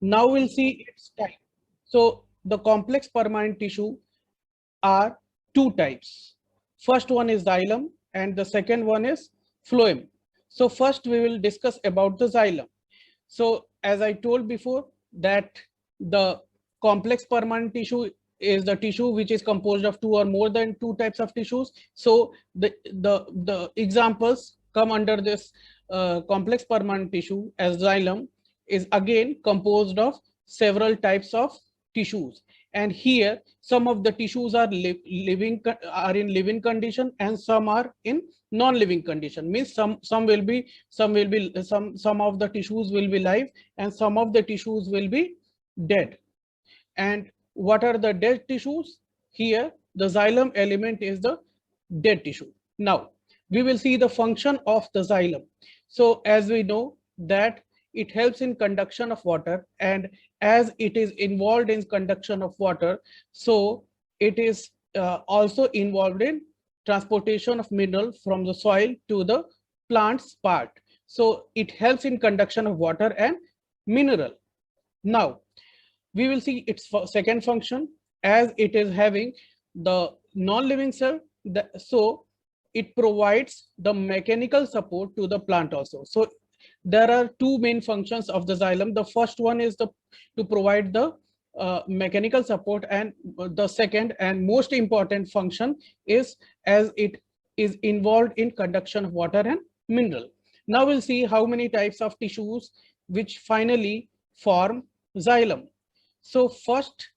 Now we'll see its type. So the complex permanent tissue are two types. First one is xylem and the second one is phloem. So first we will discuss about the xylem. So as I told before that the complex permanent tissue is the tissue which is composed of two or more than two types of tissues. So the examples come under this complex permanent tissue as xylem is again composed of several types of tissues, and here some of the tissues are are in living condition and some are in non-living condition, means some of the tissues will be live and some of the tissues will be dead. And what are the dead tissues? Here the xylem element is the dead tissue. Now we will see the function of the xylem. So as we know that it helps in conduction of water, and as it is involved in conduction of water, so it is also involved in transportation of mineral from the soil to the plant's part. So it helps in conduction of water and mineral. Now we will see its second function, as it is having the non-living cell, so it provides the mechanical support to the plant also. So there are two main functions of the xylem. The first one is to provide the mechanical support, and the second and most important function is as it is involved in conduction of water and mineral. Now we'll see how many types of tissues which finally form xylem. So first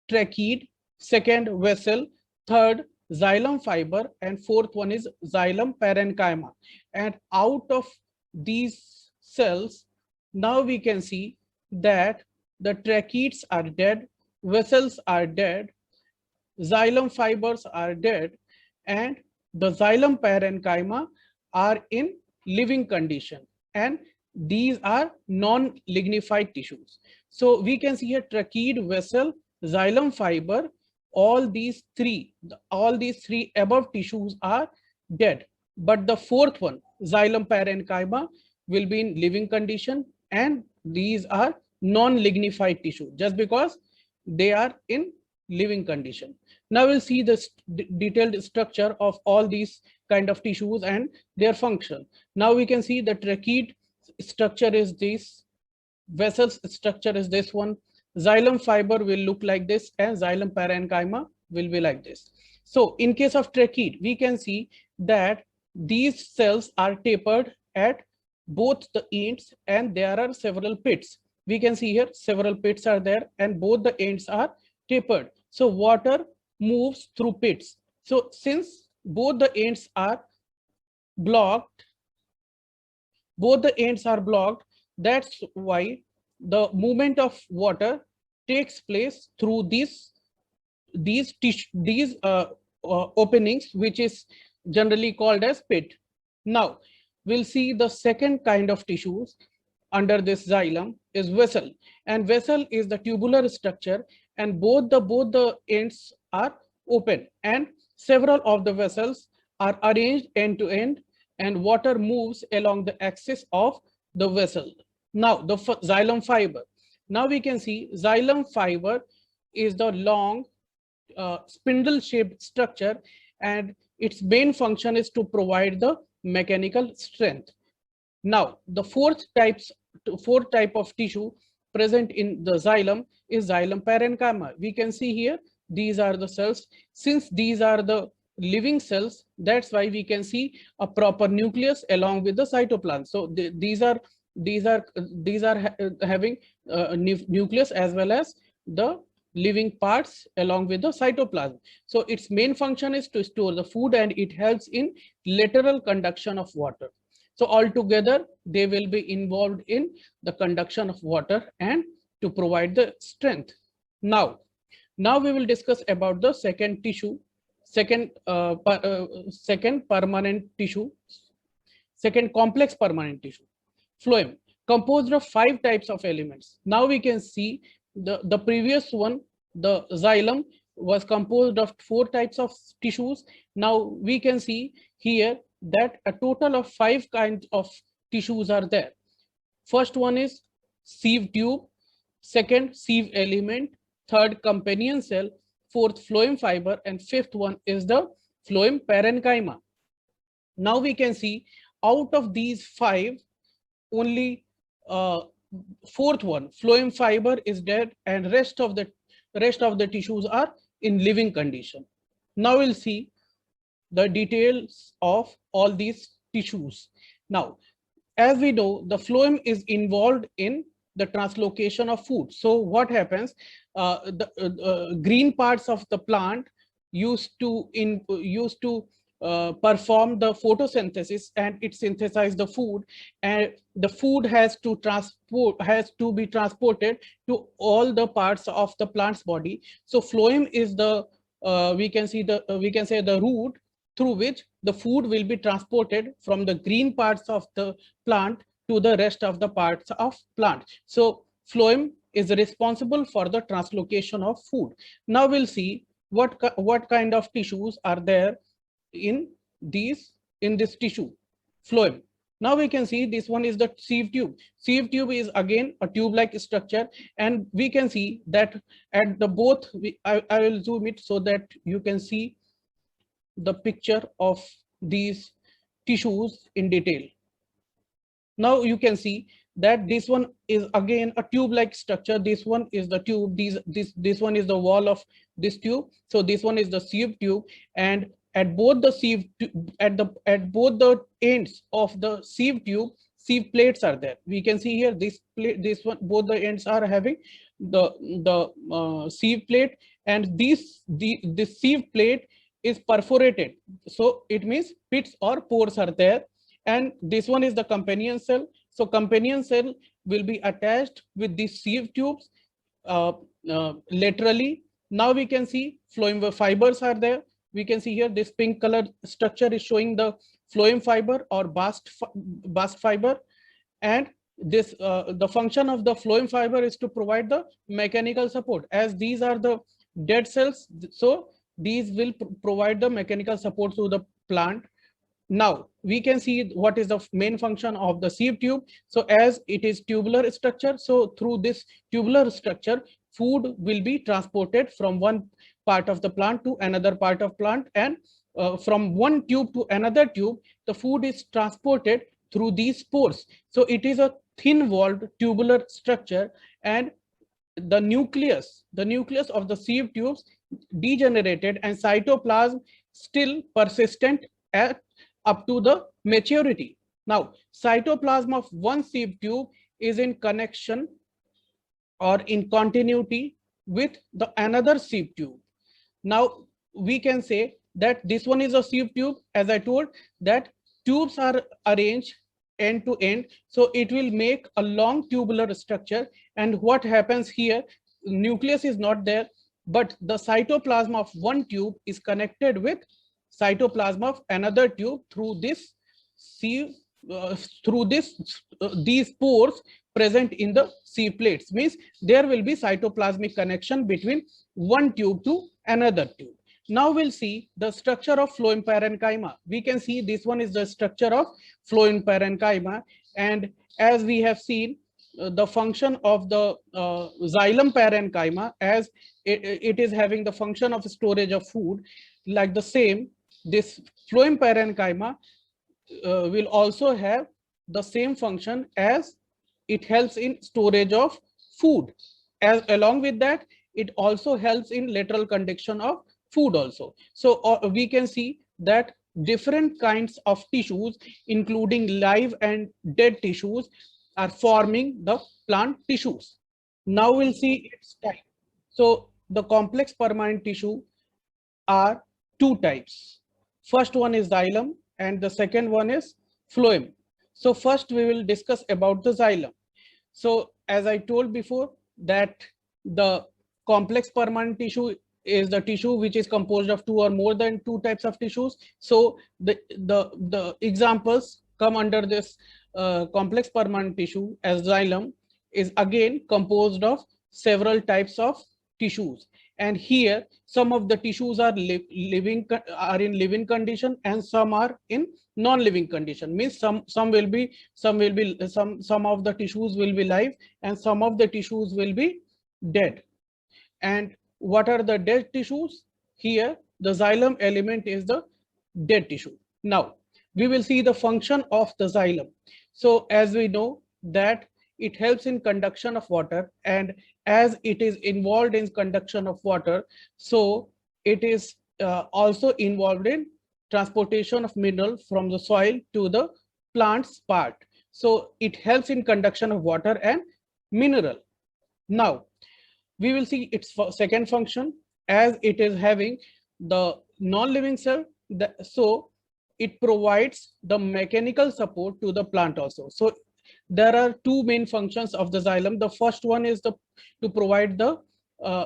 trachea, second vessel, third xylem fiber, and fourth one is xylem parenchyma. And out of these cells, now we can see that the tracheids are dead, vessels are dead, xylem fibers are dead, and the xylem parenchyma are in living condition, and these are non-lignified tissues. So we can see a tracheid, vessel, xylem fiber, all these three above tissues are dead, but the fourth one, xylem parenchyma, will be in living condition, and these are non-lignified tissue just because they are in living condition. Now we'll see the detailed structure of all these kind of tissues and their function. Now we can see the tracheid structure is this, vessels structure is this one, xylem fiber will look like this, and xylem parenchyma will be like this. So in case of tracheid, we can see that these cells are tapered at both the ends, and there are several pits. We can see here several pits are there, and both the ends are tapered. So water moves through pits. So since both the ends are blocked, that's why the movement of water takes place through these openings, which is generally called as pit. Now we'll see the second kind of tissues under this xylem is vessel, and vessel is the tubular structure, and both the ends are open, and several of the vessels are arranged end to end, and water moves along the axis of the vessel. Now the xylem fiber. Now we can see xylem fiber is the long spindle shaped structure, and its main function is to provide the mechanical strength. Now the fourth type of tissue present in the xylem is xylem parenchyma. We can see here these are the cells. Since these are the living cells, that's why we can see a proper nucleus along with the cytoplasm. So these are having nucleus as well as the living parts along with the cytoplasm. So its main function is to store the food, and it helps in lateral conduction of water. So altogether, they will be involved in the conduction of water and to provide the strength. Now we will discuss about the second tissue, second permanent tissue, second complex permanent tissue, phloem, composed of 5 types of elements. Now we can see the previous one, the xylem, was composed of 4 types of tissues. Now we can see here that a total of 5 kinds of tissues are there. First one is sieve tube, second sieve element, third companion cell, fourth phloem fiber, and fifth one is the phloem parenchyma. Now we can see out of these five, only fourth one, phloem fiber, is dead, and rest of the tissues are in living condition. Now we'll see the details of all these tissues. Now, as we know, the phloem is involved in the translocation of food. So what happens? The green parts of the plant used to perform the photosynthesis, and it synthesizes the food, and the food has to be transported to all the parts of the plant's body. So phloem is the we can say the route through which the food will be transported from the green parts of the plant to the rest of the parts of plant. So phloem is responsible for the translocation of food. Now we'll see what kind of tissues are there in this tissue, phloem. Now we can see this one is the sieve tube. Sieve tube is again a tube-like structure, and we can see that at the both, I will zoom it so that you can see the picture of these tissues in detail. Now you can see that this one is again a tube-like structure. This one is the tube. This one is the wall of this tube. So this one is the sieve tube, and at both the ends of the sieve tube, sieve plates are there. We can see here this both the ends are having the sieve plate, and the sieve plate is perforated. So it means pits or pores are there. And this one is the companion cell. So companion cell will be attached with these sieve tubes laterally. Now we can see phloem fibers are there. We can see here this pink color structure is showing the phloem fiber or bast fiber. And this the function of the phloem fiber is to provide the mechanical support, as these are the dead cells. So these will provide the mechanical support to the plant. Now we can see what is the main function of the sieve tube. So as it is tubular structure, so through this tubular structure, food will be transported from one part of the plant to another part of plant, and from one tube to another tube, the food is transported through these pores. So it is a thin walled tubular structure, and the nucleus of the sieve tubes degenerated, and cytoplasm still persistent up to the maturity. Now, cytoplasm of one sieve tube is in connection or in continuity with the another sieve tube. Now, we can say that this one is a sieve tube. As I told, that tubes are arranged end to end, so it will make a long tubular structure. And what happens here, nucleus is not there, but the cytoplasm of one tube is connected with cytoplasm of another tube through this sieve, these pores present in the sieve plates. Means there will be cytoplasmic connection between one tube to another tube. Now we'll see the structure of phloem parenchyma. We can see this one is the structure of phloem parenchyma, and as we have seen, the function of the xylem parenchyma, as it is having the function of storage of food, like the same, this phloem parenchyma will also have the same function, as it helps in storage of food. As along with that, it also helps in lateral conduction of food also. So we can see that different kinds of tissues, including live and dead tissues, are forming the plant tissues. Now we'll see its type. So the complex permanent tissue are two types. First one is xylem and the second one is phloem. So first we will discuss about the xylem. So as I told before, that the complex permanent tissue is the tissue which is composed of two or more than two types of tissues. So the examples come under this complex permanent tissue, as xylem is again composed of several types of tissues. And here some of the tissues are in living condition and some are in non-living condition. Means some of the tissues will be live and some of the tissues will be dead. And what are the dead tissues? Here the xylem element is the dead tissue. Now we will see the function of the xylem. So as we know that it helps in conduction of water, and as it is involved in conduction of water, so it is also involved in transportation of mineral from the soil to the plant's part. So it helps in conduction of water and mineral. Now we will see its second function. As it is having the non-living cell, so it provides the mechanical support to the plant also. So there are two main functions of the xylem. The first one is to provide the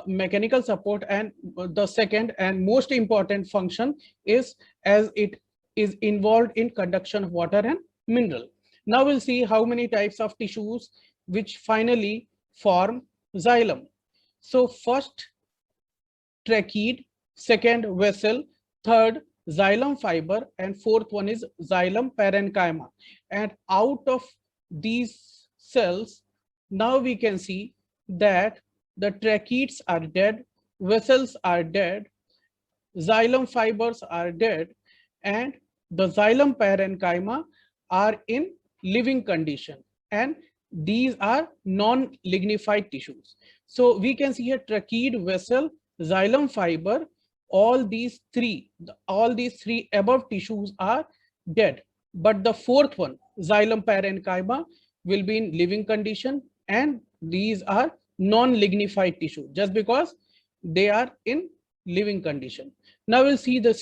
mechanical support, and the second and most important function is as it is involved in conduction of water and mineral. Now we'll see how many types of tissues which finally form xylem. So first trachea, second vessel, third xylem fiber, and fourth one is xylem parenchyma. And out of these cells, now we can see that the tracheids are dead, vessels are dead, xylem fibers are dead, and the xylem parenchyma are in living condition, and these are non-lignified tissues. So we can see here tracheid, vessel, xylem fiber, all these three above tissues are dead. But the fourth one, xylem parenchyma, will be in living condition, and these are non-lignified tissue just because they are in living condition. Now we'll see the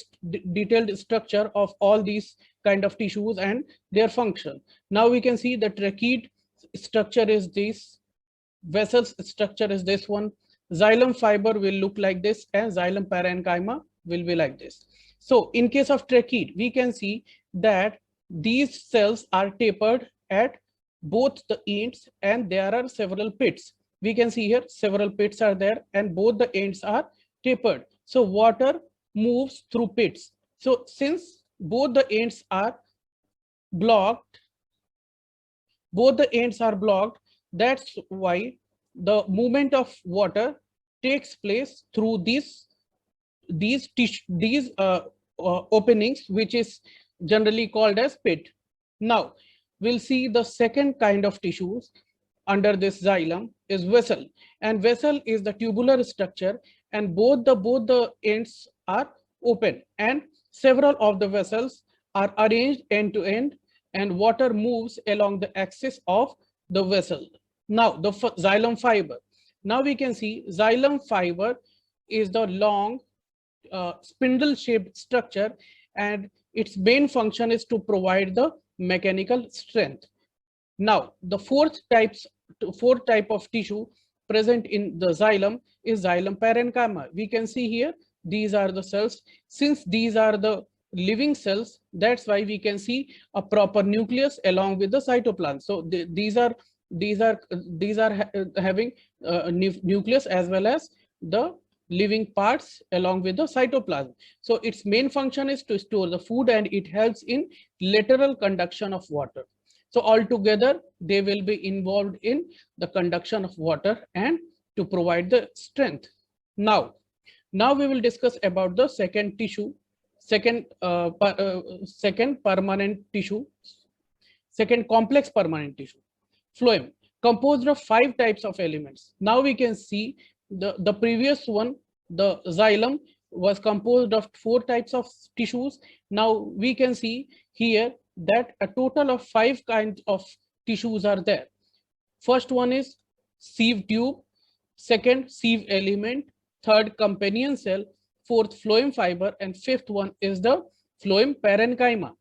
detailed structure of all these kind of tissues and their function. Now we can see the tracheid structure is this, vessels structure is this one, xylem fiber will look like this, and xylem parenchyma will be like this. So in case of tracheid, we can see that these cells are tapered at both the ends, and there are several pits. We can see here several pits are there, and both the ends are tapered. So water moves through pits. So since both the ends are blocked, that's why the movement of water takes place through these openings, which is generally called as pit. Now we'll see the second kind of tissues under this xylem is vessel, and vessel is the tubular structure, and both the ends are open, and several of the vessels are arranged end to end, and water moves along the axis of the vessel. Now the xylem fiber. Now we can see xylem fiber is the long spindle shaped structure, and its main function is to provide the mechanical strength. Now the fourth type of tissue present in the xylem is xylem parenchyma. We can see here these are the cells. Since these are the living cells, that's why we can see a proper nucleus along with the cytoplasm. So these are having nucleus as well as the living parts along with the cytoplasm. So its main function is to store the food, and it helps in lateral conduction of water. So altogether they will be involved in the conduction of water and to provide the strength. Now we will discuss about the second tissue, second permanent tissue, second complex permanent tissue, phloem, composed of 5 types of elements. Now we can see the previous one, the xylem, was composed of 4 types of tissues. Now we can see here that a total of 5 kinds of tissues are there. First one is sieve tube, second sieve element, third companion cell, fourth phloem fiber, and fifth one is the phloem parenchyma.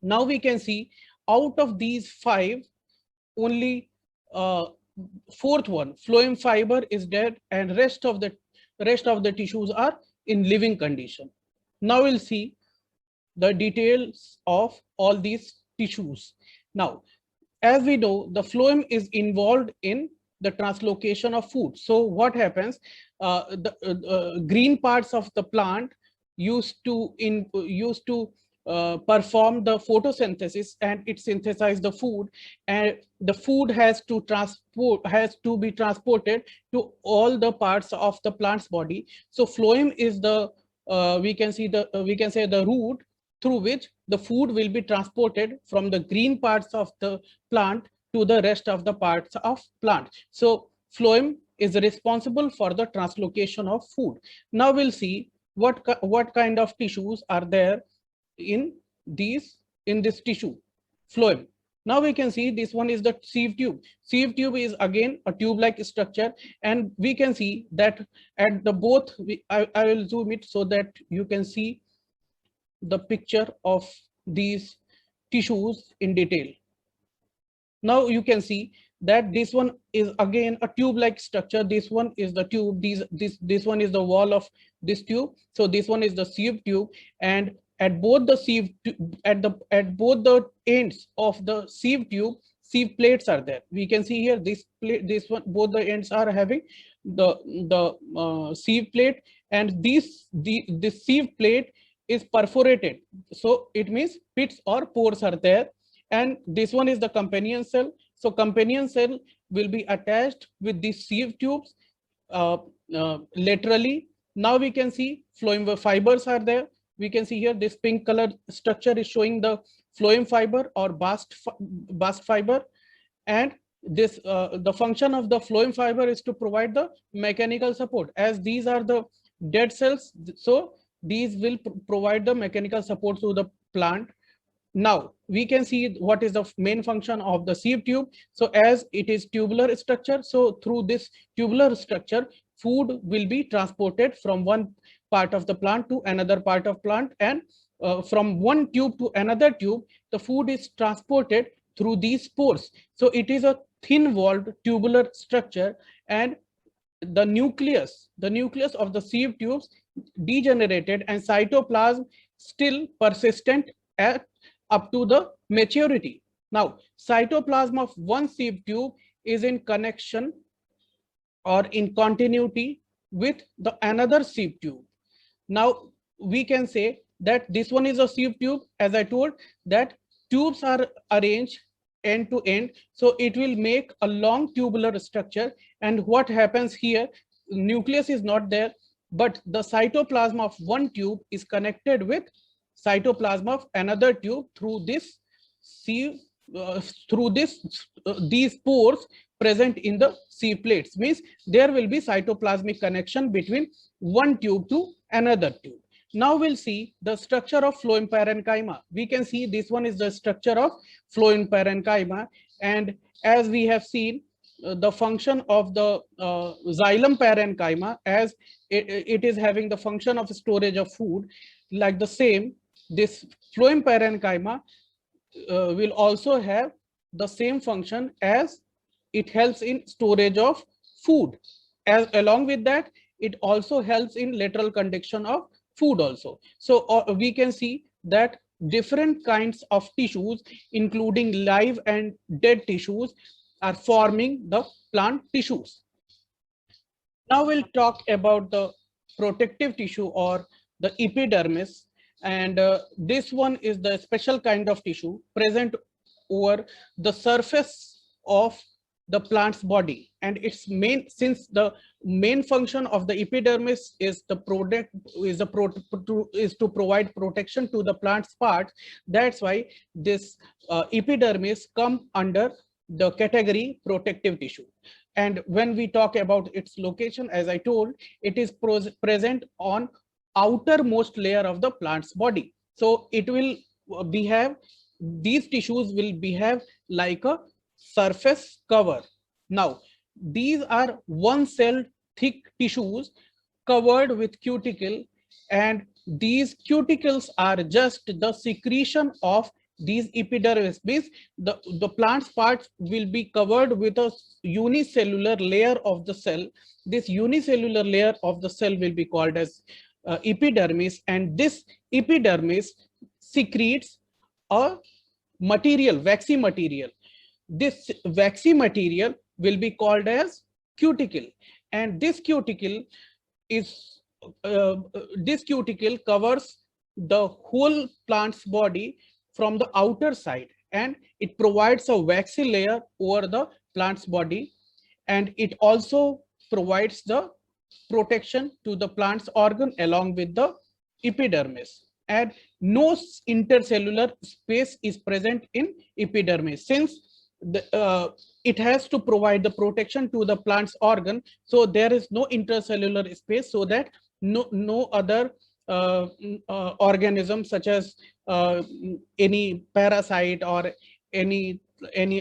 Now we can see out of these 5, only fourth one, phloem fiber, is dead, and rest of the tissues are in living condition. Now we'll see the details of all these tissues. Now, as we know, the phloem is involved in the translocation of food. So what happens? The green parts of the plant used to perform the photosynthesis, and it synthesizes the food, and the food has to be transported to all the parts of the plant's body. So phloem is the we can say the route through which the food will be transported from the green parts of the plant to the rest of the parts of plant. So phloem is responsible for the translocation of food. Now we'll see what kind of tissues are there in this tissue, phloem. Now we can see this one is the sieve tube. Sieve tube is again a tube-like structure, and we can see that at the both, I will zoom it so that you can see the picture of these tissues in detail. Now you can see that this one is again a tube-like structure. This one is the tube. This one is the wall of this tube. So this one is the sieve tube, and at both the sieve at both the ends of the sieve tube, sieve plates are there. We can see here this both the ends are having the sieve plate, and the sieve plate is perforated. So it means pits or pores are there, and this one is the companion cell. So companion cell will be attached with these sieve tubes laterally. Now we can see phloem fibers are there. We can see here this pink color structure is showing the phloem fiber or bast fiber, and this the function of the phloem fiber is to provide the mechanical support, as these are the dead cells. So these will provide the mechanical support to the plant. Now we can see what is the main function of the sieve tube. So as it is tubular structure, so through this tubular structure, food will be transported from one part of the plant to another part of plant, and from one tube to another tube, the food is transported through these pores. So it is a thin-walled tubular structure, and the nucleus of the sieve tubes degenerated, and cytoplasm still persistent up to the maturity. Now, cytoplasm of one sieve tube is in connection or in continuity with the another sieve tube. Now, we can say that this one is a sieve tube. As I told, that tubes are arranged end to end, so it will make a long tubular structure. And what happens here, nucleus is not there, but the cytoplasm of one tube is connected with cytoplasm of another tube through this sieve, these pores present in the sieve plates. Means there will be cytoplasmic connection between one tube to another tube. Now we'll see the structure of phloem parenchyma. We can see this one is the structure of phloem parenchyma, and as we have seen, the function of the xylem parenchyma, as it is having the function of storage of food, like the same, this phloem parenchyma will also have the same function, as it helps in storage of food. As along with that, it also helps in lateral conduction of food also. So we can see that different kinds of tissues, including live and dead tissues, are forming the plant tissues. Now we'll talk about the protective tissue or the epidermis, and this one is the special kind of tissue present over the surface of the plant's body, and its since the main function of the epidermis is to provide protection to the plant's parts. That's why this epidermis come under the category protective tissue. And when we talk about its location, as I told, it is present on outermost layer of the plant's body. So it will behave, these tissues will behave like a surface cover. Now, these are one-celled thick tissues covered with cuticle, and these cuticles are just the secretion of these epidermis. Means the plant's parts will be covered with a unicellular layer of the cell. This unicellular layer of the cell will be called as epidermis, and this epidermis secretes a material, waxy material. This waxy material will be called as cuticle, and this cuticle is this cuticle covers the whole plant's body from the outer side, and it provides a waxy layer over the plant's body, and it also provides the protection to the plant's organ along with the epidermis. And no intercellular space is present in epidermis, since it has to provide the protection to the plant's organ, so there is no intercellular space, so that no other organism such as any parasite or any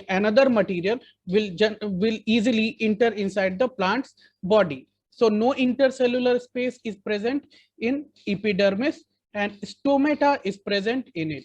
another material will easily enter inside the plant's body. So no intercellular space is present in epidermis, and stomata is present in it.